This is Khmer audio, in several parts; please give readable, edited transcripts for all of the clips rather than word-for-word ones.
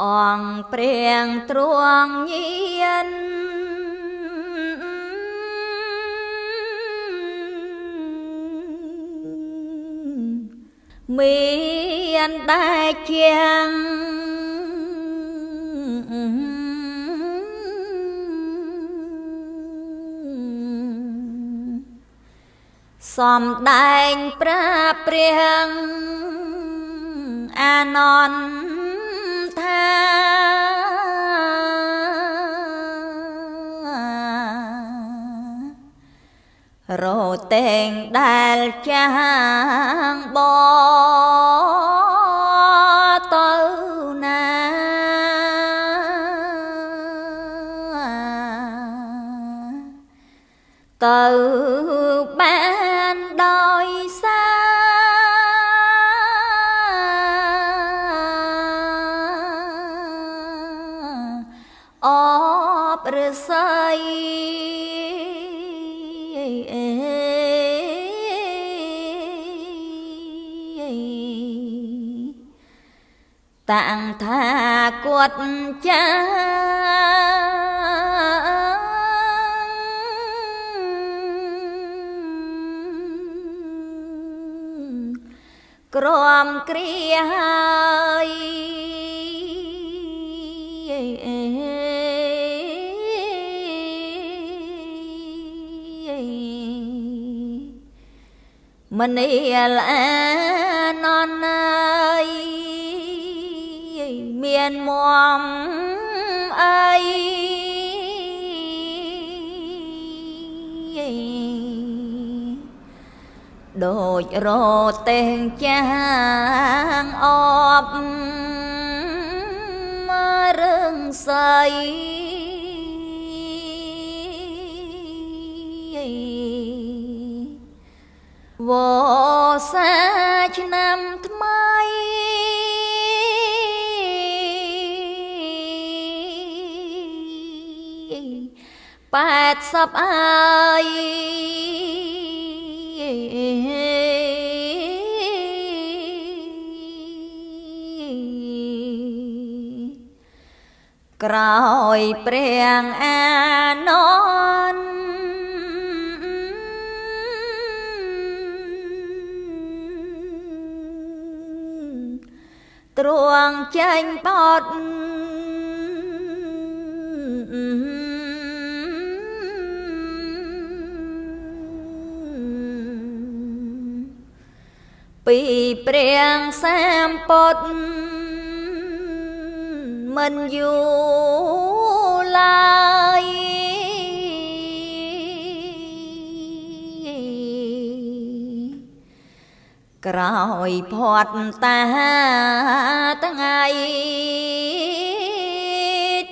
អងព្រៀងទ្រង់ញៀនមានដែរជាងសំដែងប្រាប់ព្រះអានន្ទថារតែងដែលចាងបទៅណាទៅបានដោយសារអបឫស្សីតាំងថាគាត់ចាក្រំគ្រាហើយមនាលអានន្ទអើយមានមុំអីដូចរទេងចាងអបរឿងស្អីវសាឆ្នាំថ្មី80អើយក្រោយព្រះអានន្ទទ្រង់ចេញបត់ពីព្រះសម្ពុទ្ធមិនយូរឡើយក្រោយផាត់តាថ្ងៃ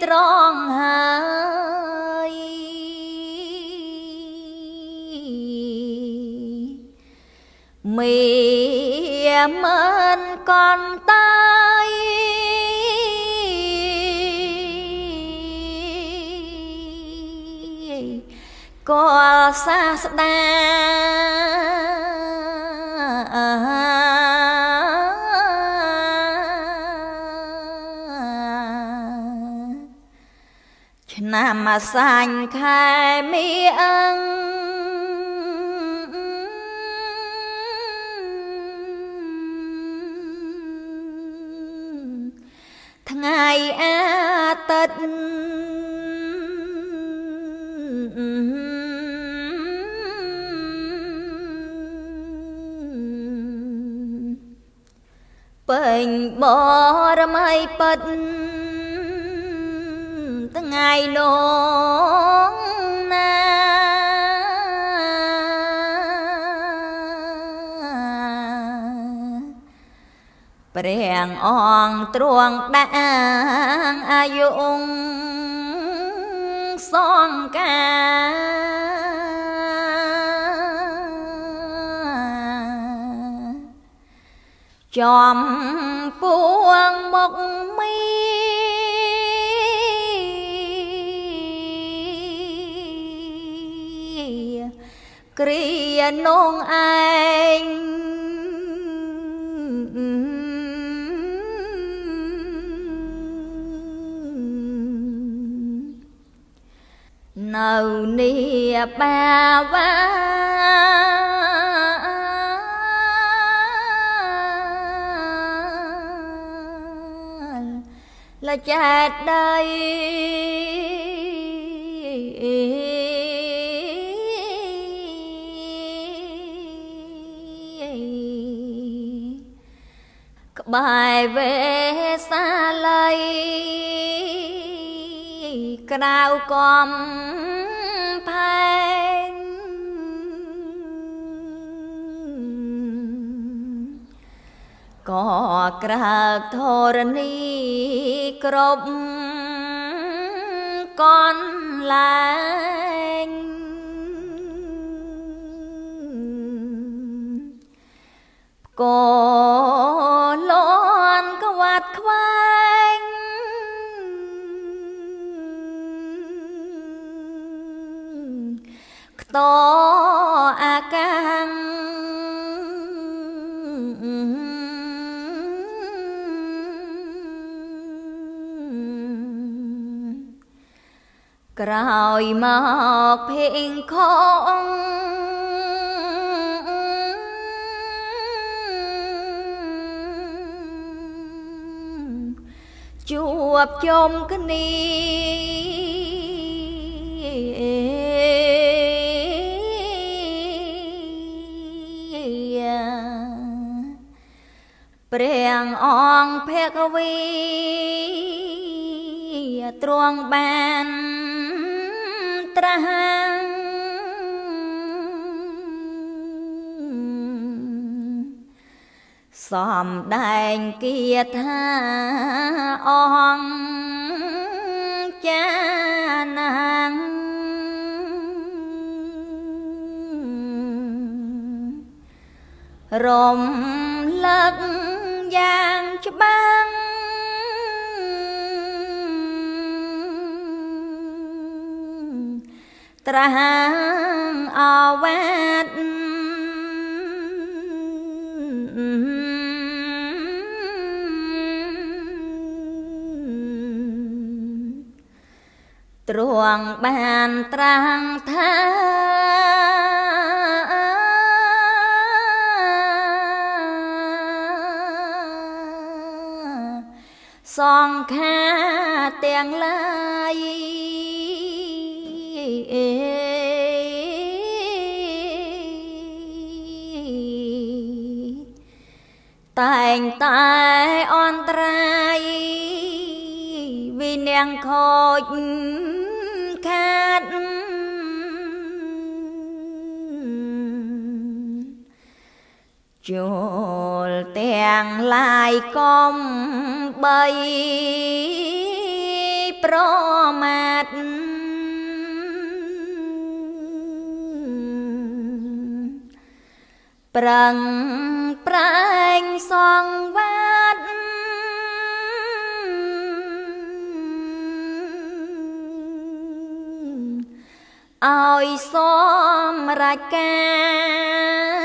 ត្រង់ហើយមានមិនកន្តើយក៏សាស្តាឆ្នាំអាសាញ់ខែមីអង្គថ្ងៃអាទិត្យពេញបរមីពិតថ្ងៃនោះណាព្រះអង្គទ្រង់ដាក់អាយុសង្ការចំពួងមកមីគ្រានងឯង នៅនេះបាវ៉ាละแจดได้ក្បែរវេសាល័យក្រៅកំផែងក៏ក្រើកធរណីគ្រប់កន្លែងក៏លន់ក្វាត់ខ្វែងខ្ទអាកាំងក្រោយមកភេងខងជួបជុំគ្នាព្រះអង្គភគវីទ្រង់បានត្រាស់សំដែងគាថាអង្គចាណាងរំលឹកយ៉ាងច្បាស់ត្រាស់អវាទទ្រង់បានត្រាស់ថាសង្ខារទាំងឡាយតែងតែអន្តរាយវិនាងខូចខាតចូលទាំងឡាយកំបីប្រមាទប្រឹងប្រែងសង្វាតឲ្យសមរកា